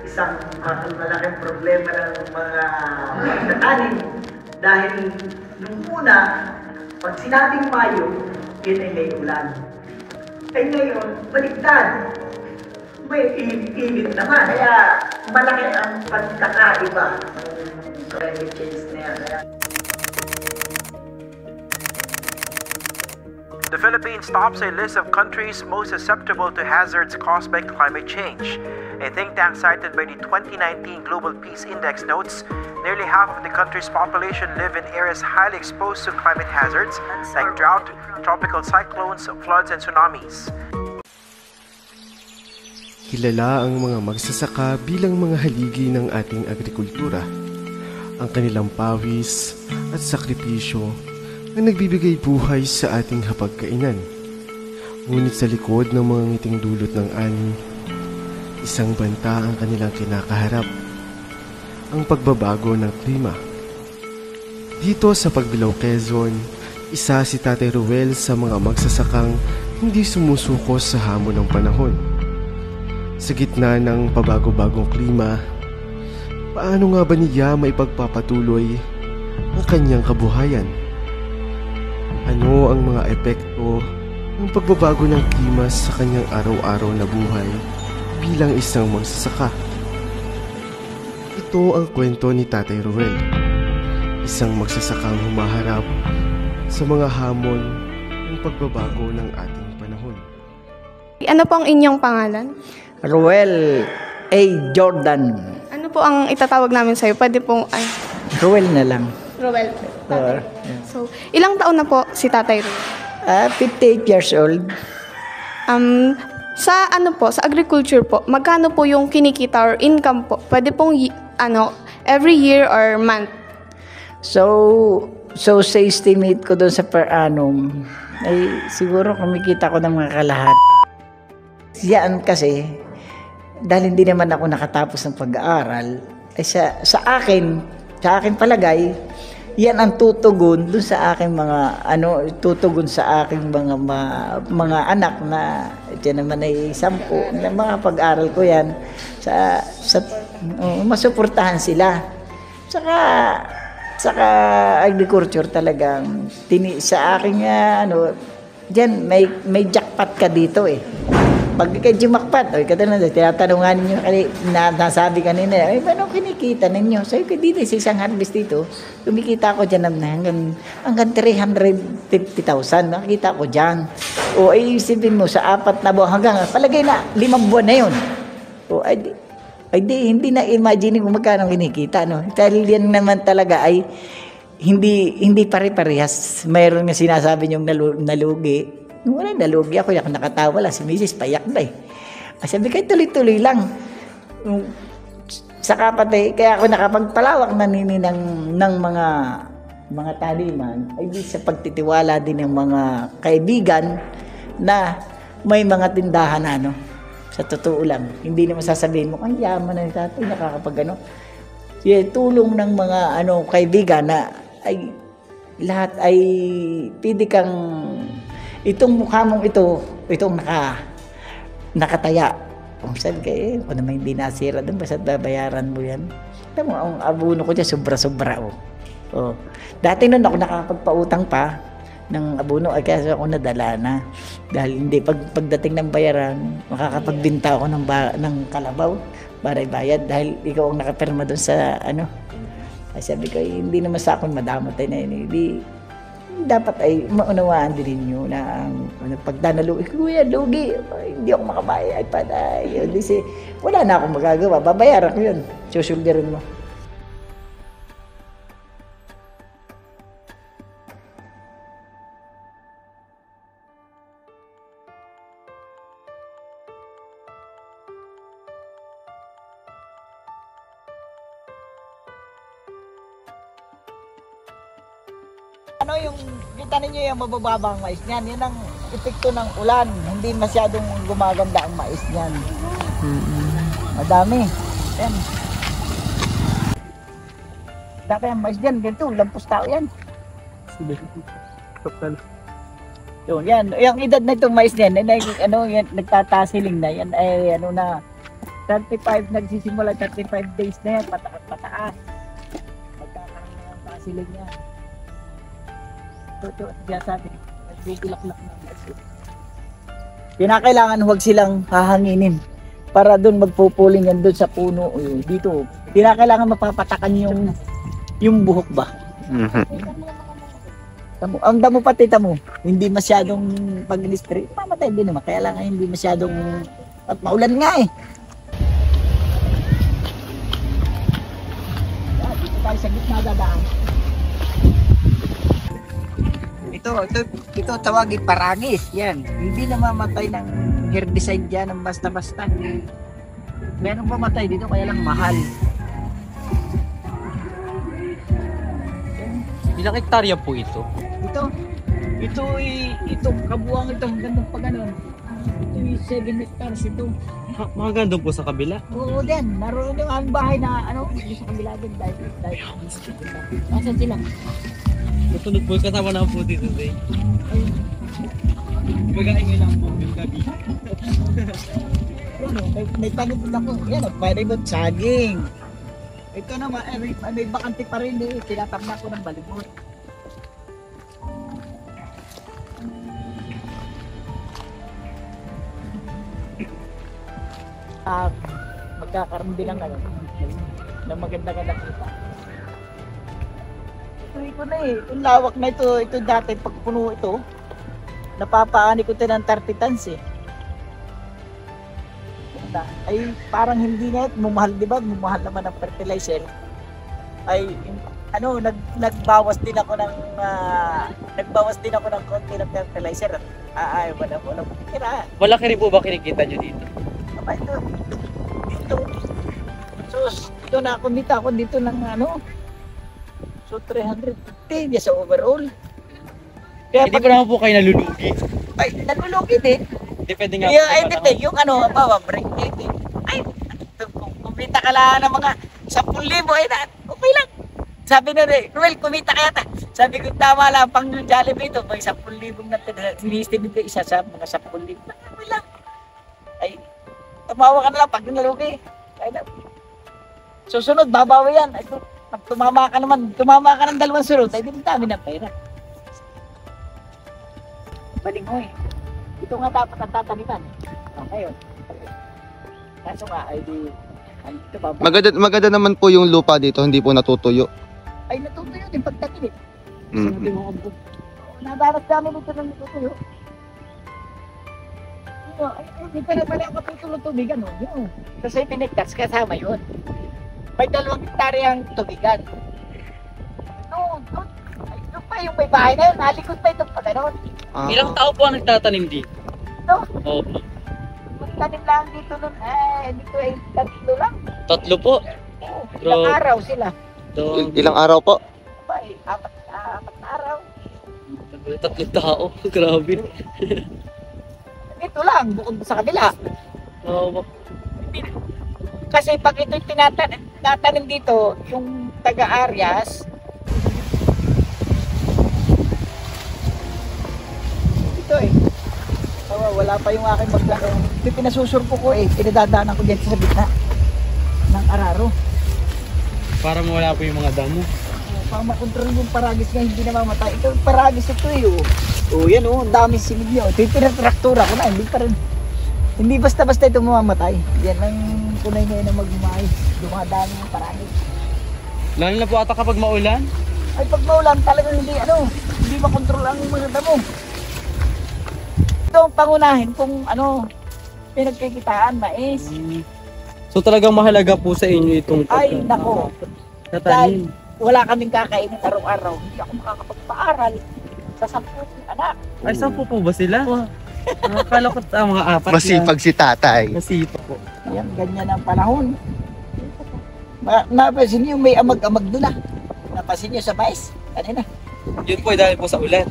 isang malaking problema ng mga pagtatanim dahil nung una, pag sinabing Mayo, yun ay may ulan. Ay ngayon, baliktad. May init naman. Kaya malaki ang pagkakaiba ng climate change na yan. The Philippines tops a list of countries most susceptible to hazards caused by climate change. A think tank cited by the 2019 Global Peace Index notes nearly half of the country's population live in areas highly exposed to climate hazards like drought, tropical cyclones, floods, and tsunamis. Kilala ang mga magsasaka bilang mga haligi ng ating agrikultura. Ang kanilang pawis at sakripisyo na nagbibigay buhay sa ating hapagkainan. Ngunit sa likod ng mga ngiting dulot ng ani, isang banta ang kanilang kinakaharap, ang pagbabago ng klima. Dito sa Pagbilao, Quezon, isa si Tatay Ruel sa mga magsasakang hindi sumusuko sa hamon ng panahon. Sa gitna ng pabago-bagong klima, paano nga ba niya maipagpapatuloy ang kanyang kabuhayan? Ano ang mga epekto ng pagbabago ng klima sa kanyang araw-araw na buhay bilang isang magsasaka? Ito ang kwento ni Tatay Ruel, isang magsasakang humaharap sa mga hamon ng pagbabago ng ating panahon. Ano po ang inyong pangalan? Ruel A. Jordan. Ano po ang itatawag namin sa'yo? Pwede pong, Ruel na lang. Ruel. Tatay. So, ilang taon na po si Tatay Ruel? 58 years old. Sa sa agriculture po, magkano po yung kinikita or income po? Pwede pong every year or month? So sa estimate ko doon sa per annum, ay siguro kumikita ko ng mga kalahat. Yan kasi, dahil hindi naman ako nakatapos ng pag-aaral, ay sa akin palagay, yan ang tutugon doon sa aking tutugon sa aking mga anak na diyan naman ay 10 na mga pag-aral ko yan sa masuportahan sila. Saka agriculture talagang sa aking diyan may jackpot ka dito eh. Pag kay Jimakpat, tinatanungan ninyo, nasabi kanina, paano kinikita ninyo? Sabi ko, dito sa isang harvest dito, kumikita ko dyan hanggang 350,000, nakikita ko dyan. O ay isipin mo, sa 4 na buwan, hanggang palagay na 5 buwan na yun. O hindi na imagine kung magkano kinikita. No? Dahil yan naman talaga ay hindi pare-parehas. Mayroon nga sinasabi niyong nalugi. Nung wala nalugi ako, nakatawa lang, si Mrs. payak na eh. Sabi ko, tuloy-tuloy lang. Saka pati, kaya ako nakapagpalawak na ng mga taliman, ay di sa pagtitiwala din ng mga kaibigan na may mga tindahan sa totoo lang. Hindi naman sasabihin mo, ay yaman na ni tatay, nakakapag tulong ng mga kaibigan na ay lahat ay pwede kang itong mukha mong itong nakataya. Kung sabi ka kung naman hindi nasira doon, basta babayaran mo yan. Alam mo, ang abono ko dyan, sobra-sobra. Dati noon ako nakakapagpautang pa ng abono, ay kaya ako nadala na. Dahil hindi, pagdating ng bayaran, makakapagbinta ako ng kalabaw para ibayad. Dahil ikaw ang nakapirma doon sa Ay sabi ko, hindi naman sa akin madamatay na yun. Hindi, dapat ay maunawaan din ninyo na pag nalugi, kuya, lugi, hindi ako makabayad pa dahil. Wala na akong magagawa, babayaran ko yun, susulderin mo. Yung kita ninyo yung mabababang mais niyan, yan ang epekto ng ulan, hindi masyadong gumaganda ang mais niyan. Madami. Yan. Dati ang mais niyan, ganito, lampos tao yan. Yan, yung edad na itong mais niyan, yan, nagtatasiling na, yan ay 35, nagsisimula 35 days na yan, pataas. Magkakaroon na ang kasilig niya. Ito, diya sa atin, nagbubulak-lak na. Kinakailangan huwag silang hahanginin para doon magpupuling yan doon sa puno. Dito, kinakailangan mapapatakan yung buhok ba? Ang damo pati tamo, hindi masyadong pag-illustrate, mamatay din naman. Kaya lang hindi masyadong, at maulan nga eh. Dito tayo sa gitna dadaan. Ito tawagin parangis. Yan, hindi na mamatay ng herbicide dyan ng basta-basta. Meron mamatay dito kaya lang mahal. Ilang hektarya po ito? Ito kabuang ito hanggang pa ganun. Ito yung 7 hectares ito. Mga gandong po sa kabila. Oo din, naroon yung aming bahay na yung sa kabila din dahil nasaan sila? Susunod po, kasama na po dito today. Mag-aingay lang po yung gabi. May panipod ako. Yan, pwede mo saging. Ito naman, may bakante pa rin eh. Tinatabla ko ng balibot. Magkakaroon din ng maganda-ganda kita. Ito na eh. Itong lawak na ito. Ito dati pagpuno ito. Napapaani ko ito ng 30 tons eh. Ay parang hindi na mumahal, di ba? Mumahal naman ang fertilizer. Ay nagbawas din ako ng konti ng fertilizer. Wala kira. Malaki rin po ba kinikita nyo dito? Aba ito. So na ako dito ng So 350 sa overall. Kaya Hindi pa naman po kayo nalulugi. Ay, nalulugi din. Depende nga Ay, depende. Yung break even. Ay, kumita ka lang ng mga 10,000 ay okay lang. Sabi na rin, Ruel, kumita kaya ta. Sabi ko, tama lang, pang Jollibee ito, may 10,000 na sinistimate ko isa sa mga 10,000. Okay lang. Ay, tumawa ka na lang pag nalugi. Ay, susunod, babawi yan. Ay, pag tumama ka ng 2 sunod, ay di dami ng pera. Baling mo eh. Ito nga dapat ang tataniman. Ngayon. Kaso nga, ay di... Ito ba? Maganda naman po yung lupa dito, hindi po natutuyo. Ay natutuyo din pagtanim. Mm. Nadaras namin ito ng natutuyo. Hindi pa na pala ang kapitulong tubigan. Kasi 7 hectares kasama yun. May 2 hektaryang tubigan. Ito pa yung may bahay na yun. Nalikod pa itong pagano'n. Ilang tao po ang nagtatanim dito? Ito. Opo. Magtanim lang dito nun. Dito ay 3 lang. 3 po. Ilang araw sila. Ilang araw po? Ay, 4 na araw. 3 tao. Grabe. Ito lang, bukod sa kabila. Oo. Kasi pag ito'y tinatanim dito, yung taga-Arias, ito eh. Wala pa yung aking maglaro. Ito pinasusurpo ko eh. Pinadadaanan ko dito sa gitna ng araro. Para mawala po yung mga damo. Para makontrol yung paragis nga hindi na mamatay. Ito paragis ito eh. Yan ang daming sinig niyo. Ito yung tinatraktura ko na. Hindi basta-basta ito mamamatay. Yan ang kunay ngayon na magmamay. Dumadami yung paragis. Lalo na po ata kapag maulan? Ay pag maulan talagang hindi makontrol ang mga damo. Ito ang pangunahin kung pinagkikitaan, mais. So talagang mahalaga po sa inyo itong Ay nako. tatanim. Wala kaming kakainin araw-araw. Hindi ako makakapagpaaral sa 10 anak. Ay, 10 po ba sila? Akala ko mga 4 Masipag si tatay. Masipag po. Yan, ganyan ang panahon. Napasin niyo may amag-amag doon ah. Napasin niyo sa mais. Kanina. Yun po dahil po sa ulan.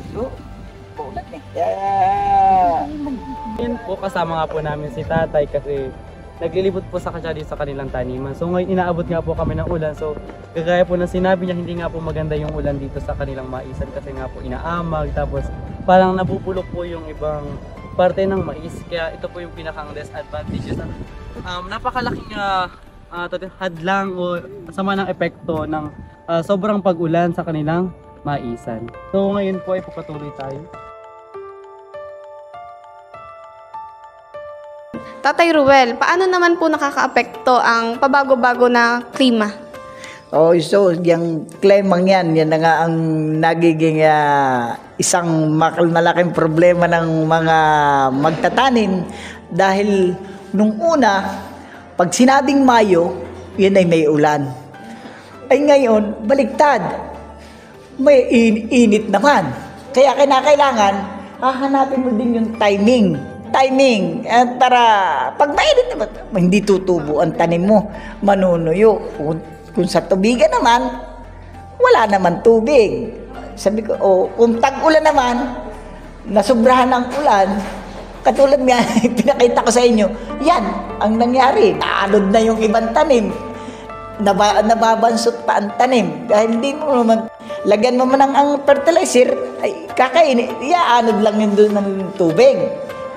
Ulan eh. Yeah. Yun po kasama nga po namin si tatay kasi naglilibot po sa kanya sa kanilang taniman. So ngayon inaabot nga po kami ng ulan. So kagaya po ng sinabi niya, hindi nga po maganda yung ulan dito sa kanilang maisan kasi nga po inaamag. Tapos parang nabubulok po yung ibang parte ng mais. Kaya ito po yung pinakang disadvantages Napakalaking hadlang o sama ng epekto ng sobrang pag-ulan sa kanilang maisan. So ngayon po ay pagpatuloy tayo. Tatay Ruel, paano naman po nakakaapekto ang pabago-bago na klima? Oh, so yung klemang yan na nga ang nagiging isang malaking problema ng mga magtatanim dahil nung una, pag sinabing Mayo, yun ay may ulan. Ay ngayon, baliktad. May init naman. Kaya kinakailangan, hahanapin mo din yung timing. Para pag mainit naman, hindi tutubo ang tanim mo, manunuyo. Kung sa tubigan naman, wala naman tubig. Sabi ko, kung tag-ulan naman, nasubrahan ng ulan, katulad nga, pinakita ko sa inyo, yan ang nangyari. Naanod na yung ibang tanim. Nababansot pa ang tanim. Dahil hindi mo naman, lagyan mo man ang fertilizer, ay kakainin, iaanod lang yun doon ng tubig.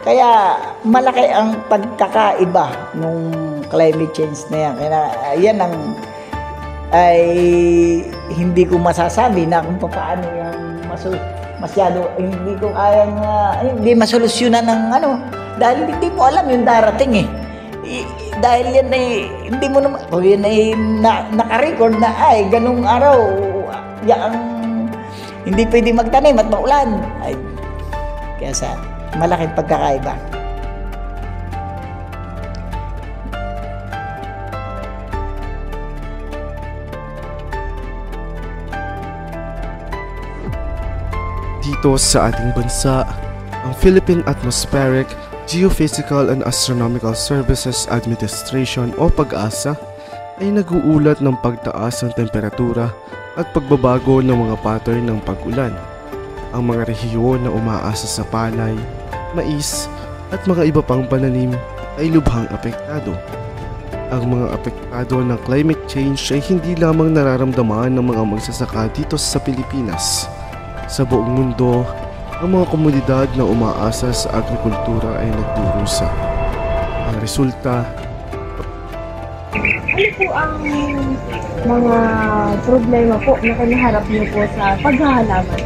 Kaya malaki ang pagkakaiba nung climate change na yan. Kaya yan ang ay hindi ko masasabi na kung paano yung masyado hindi ko kayang hindi masolusyonan ng dahil hindi mo alam yung darating dahil yan hindi mo naman yun naka-record na ganung araw yang hindi pwede magtanim at maulan kaya sa malaking pagkakaiba. Dito sa ating bansa, ang Philippine Atmospheric, Geophysical and Astronomical Services Administration o PAGASA ay nag-uulat ng pagtaas ng temperatura at pagbabago ng mga pattern ng pag-ulan. Ang mga rehiyon na umaasa sa palay, mais at mga iba pang pananim ay lubhang apektado. Ang mga apektado ng climate change ay hindi lamang nararamdaman ng mga magsasaka dito sa Pilipinas. Sa buong mundo, ang mga komunidad na umaasa sa agrikultura ay nagdurusa. Ang resulta, ano po ang mga problema po na kinaharap niyo po sa paghahalaman?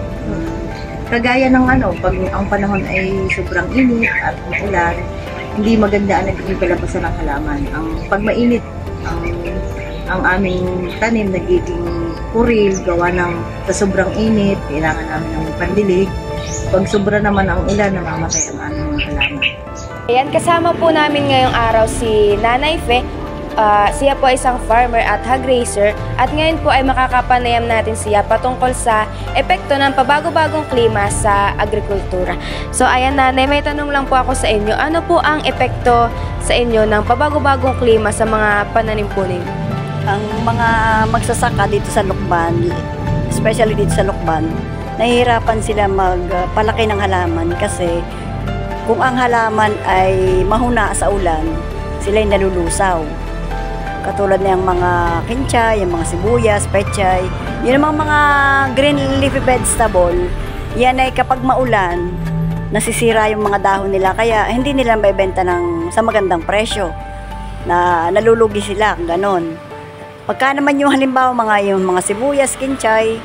Kagaya ng pag ang panahon ay sobrang init at maulan, hindi maganda ang nagiging kalabasan ng halaman. Pag mainit, ang aming tanim nagiging kuril, gawa sa sobrang init, kailangan namin ng pandilig. Pag sobra naman ang ulan, namamatay ang aming mga halaman. Ayan, kasama po namin ngayong araw si Nanay Fe. Siya po ay isang farmer at hog raiser at ngayon po ay makakapanayam natin siya patungkol sa epekto ng pabago-bagong klima sa agrikultura. So ayan Nanay, may tanong lang po ako sa inyo. Ano po ang epekto sa inyo ng pabago-bagong klima sa mga pananim po ninyo? Ang mga magsasaka dito sa Lukban, especially dito sa Lukban, nahihirapan sila magpalaki ng halaman kasi kung ang halaman ay mahuna sa ulan, sila ay nalulusaw. Katulad na yung mga kinchay, yung mga sibuyas, pechay, yun ang mga green leafy vegetable, yan ay kapag maulan, nasisira yung mga dahon nila kaya hindi nila maibenta sa magandang presyo na nalulugi sila, ganon. Pagka naman yung halimbawa yung mga sibuyas, kinchay,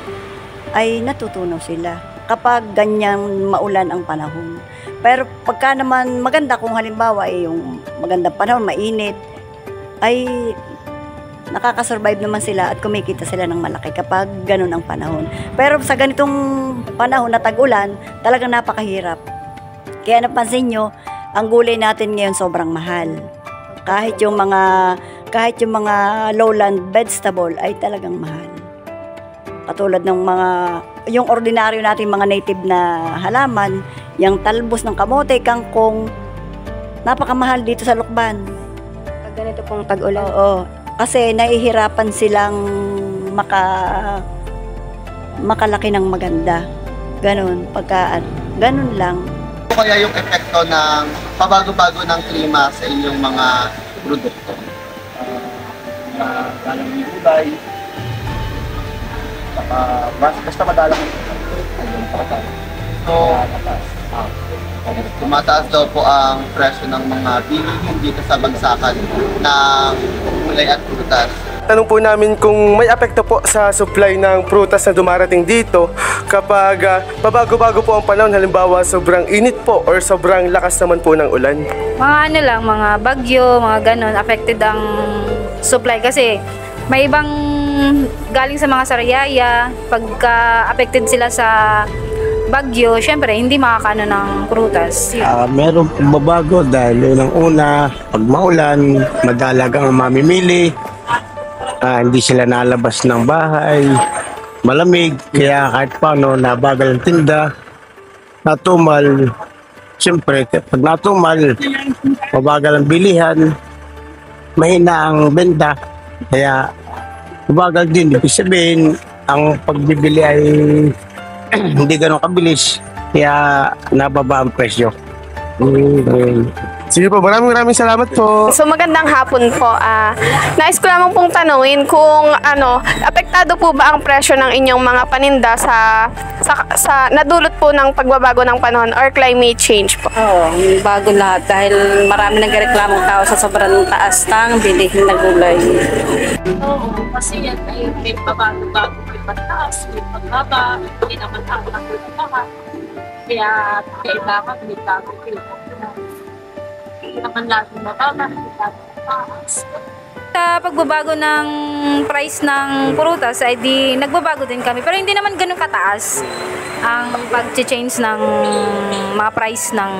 ay natutunaw sila kapag ganyan maulan ang panahon. Pero pagka naman maganda kung halimbawa yung magandang panahon, mainit, ay nakakasurvive naman sila at kumikita sila ng malaki kapag ganun ang panahon. Pero sa ganitong panahon na tag-ulan, talagang napakahirap. Kaya napansin nyo, ang gulay natin ngayon sobrang mahal. Kahit yung mga lowland vegetable ay talagang mahal. Katulad ng yung ordinaryo natin mga native na halaman, yung talbos ng kamote, kangkong, napakamahal dito sa Lukban. Pag ganito pong tag-ulan? Oo. Kasi nahihirapan silang makalaki ng maganda. Ganon. Ganon lang. Ano kaya yung epekto ng pabago-bago ng klima sa inyong mga produkto? Dalang yung gulay, basta madalang yung So, tumataas daw po ang presyo ng mga bilihin dito sa bagsakan ng gulay at prutas. Tanong po namin kung may apekto po sa supply ng prutas na dumarating dito kapag pabago-bago po ang panahon, halimbawa sobrang init po or sobrang lakas naman po ng ulan. Mga ano lang, mga bagyo, mga ganon, affected ang supply kasi may ibang galing sa mga Sariaya, pagka affected sila sa bagyo, syempre hindi makakano ng prutas. Meron babago dahil unang-una, pag maulan, madalagang mamimili. Hindi sila nalabas ng bahay, malamig, kaya kahit paano nabagal ang tinda, natumal. Siyempre, pag natumal, mabagal ang bilihan, mahina ang benta, kaya mabagal din. Ibig sabihin, ang pagbibili ay hindi ganun kabilis, kaya nababa ang presyo. Sige po, maraming salamat po. So magandang hapon po. Nais ko lamang pong tanungin kung apektado po ba ang presyo ng inyong mga paninda sa nadulot po ng pagbabago ng panahon or climate change po? Oo, bago lahat dahil marami nagreklamong tao sa sobrang taas ng bilihin na gulay. Oo, kasi yan ay may pabago-bago, may pataas, may pagbaba, hindi naman ang lahat. Kaya kailangan may bago kayo. Hindi naman lagi mababa, hindi lagi mataas. Sa pagbabago ng price ng prutas ay di nagbabago din kami, pero hindi naman ganun kataas ang pag-change ng mga price ng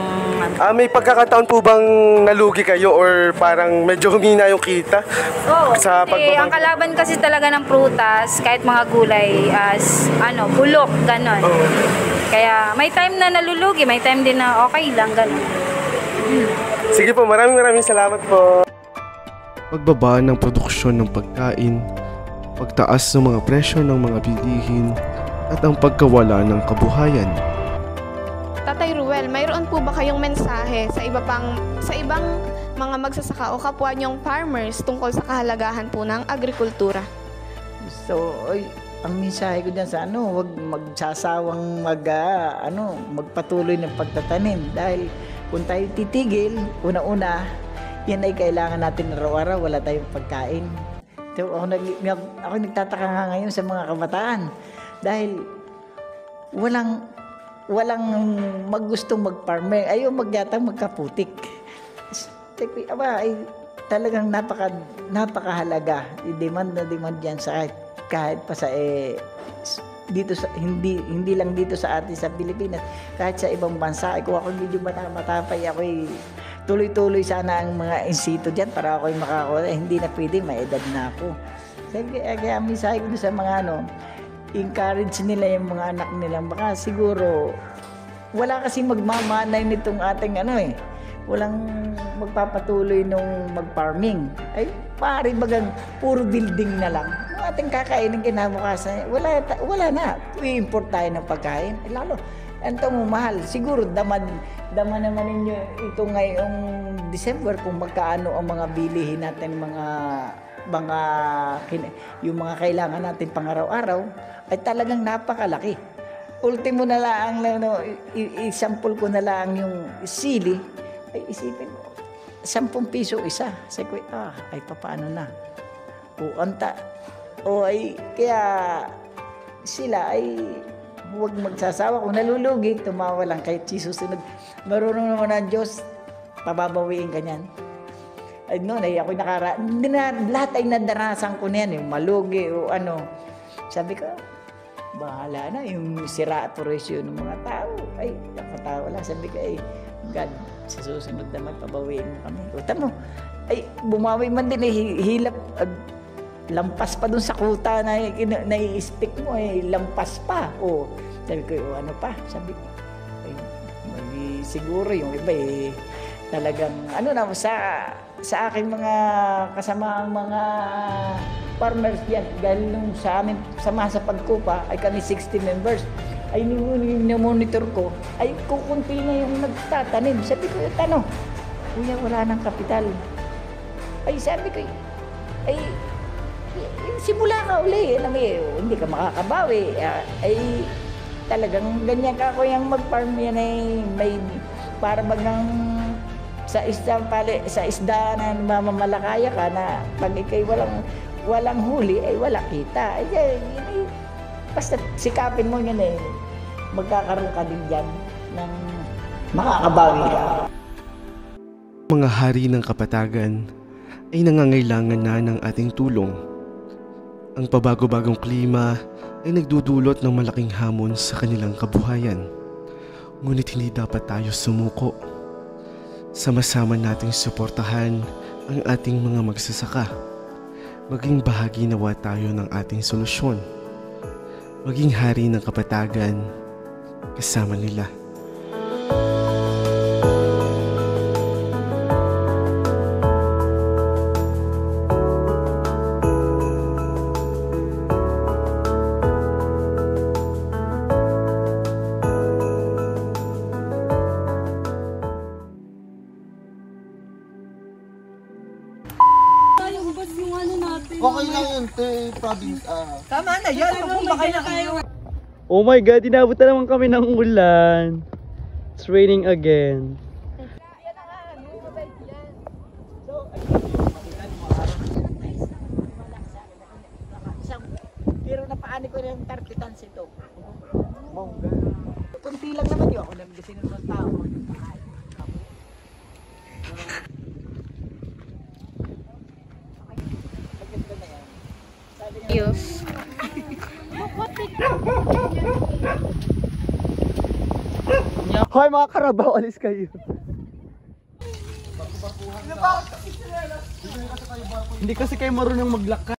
May pagkakataon po bang nalugi kayo or parang medyo humina yung kita? Oo, sa kasi ang kalaban kasi talaga ng prutas, kahit mga gulay, as bulok, ganon. Kaya may time na nalulugi, may time din na okay lang, ganon. Sige po, maraming salamat po. Pagbaba ng produksyon ng pagkain, pagtaas ng mga presyo ng mga bilihin, at ang pagkawala ng kabuhayan. Tatay Ruel, mayroon po ba kayong mensahe sa ibang mga magsasaka o kapwa niyong farmers tungkol sa kahalagahan po ng agrikultura? So, ang mensahe ko dyan sa huwag magsasawang magpatuloy ng pagtatanim dahil kung tayo titigil, una-una, yan ay kailangan natin araw-araw, wala tayong pagkain. So, ako nagtataka nga ngayon sa mga kabataan dahil walang magustong mag-farmer, ayaw magkaputik. Ay talagang napakahalaga. Demand na demand yan sa kahit pa sa dito sa hindi lang dito sa atin sa Pilipinas, kahit sa ibang bansa. Kung ako medyo matapay, ako tuloy-tuloy sana ang mga insito dyan para ako'y makakuha. Hindi na pwede, may edad na ako. Kaya misay ko sa mga encourage nila yung mga anak nila. Baka siguro, wala kasi magmamanay nitong ating walang magpapatuloy nung mag-farming. Ay, pare bagang puro building na lang. Yung ating kakainin kinabukasan, wala na. I-import tayo ng pagkain. Lalo, antong mahal. Siguro, dama naman ninyo ito ngayong December kung magkaano ang mga bilihin natin, yung mga kailangan natin pang-araw-araw, ay talagang napakalaki. Ultimo na lang, i-sample ko na lang yung sili, ay isipin mo, 10 piso isa. Sabi ko, ay paano na? Kaya sila ay huwag magsasawa. Kung nalulugi, tumawa lang kahit susunod. Marunong naman ang Diyos, pababawiin ka niyan. Ay ako lahat ay nadarasan ko niyan, yung malugi o Sabi ko, bahala na, yung sira at presyo ng mga tao. Ay, nakatawa lang. Sabi ko, God, sa susunod naman, pabawiin mo kami. Tamo, bumawi man din, hilap, lampas pa dun sa kuta na i-stick mo, lampas pa. Sabi ko, ano pa? Sabi ko, siguro yung iba talagang, sa aking mga kasamaang mga farmers yan, dahil nung sa amin, sama sa pagkupa, ay kami 60 members, ay monitor ko, ay kukunti na yung nagtatanim. Sabi ko, kuya, wala nang kapital. Ay, sabi ko, simula ka uli, hindi ka makakabawi. Ay, talagang ganyan ka, kuyang mag-farm yan, may para bagang sa isda na mamamalakaya ka na pag ikay walang huli ay wala kita. Basta sikapin mo yun magkakaroon ka din dyan ng makakabawi ka. Mga hari ng kapatagan ay nangangailangan na ng ating tulong. Ang pabago-bagong klima ay nagdudulot ng malaking hamon sa kanilang kabuhayan. Ngunit hindi dapat tayo sumuko. Sama-sama nating suportahan ang ating mga magsasaka. Maging bahagi nawa tayo ng ating solusyon. Maging hari ng kapatagan kasama nila. Okay lang yun, province. Tama na yan, magbumbakay na kayo. Oh my God, inabot na naman kami ng ulan. It's raining again. Pero napaani ko yung 30 tons ito. Kunti lang naman yun. Ako nabigasin ng tao. Yes. Hoy mga karabaw, alis kayo. Hindi kasi kayo marunong maglakad.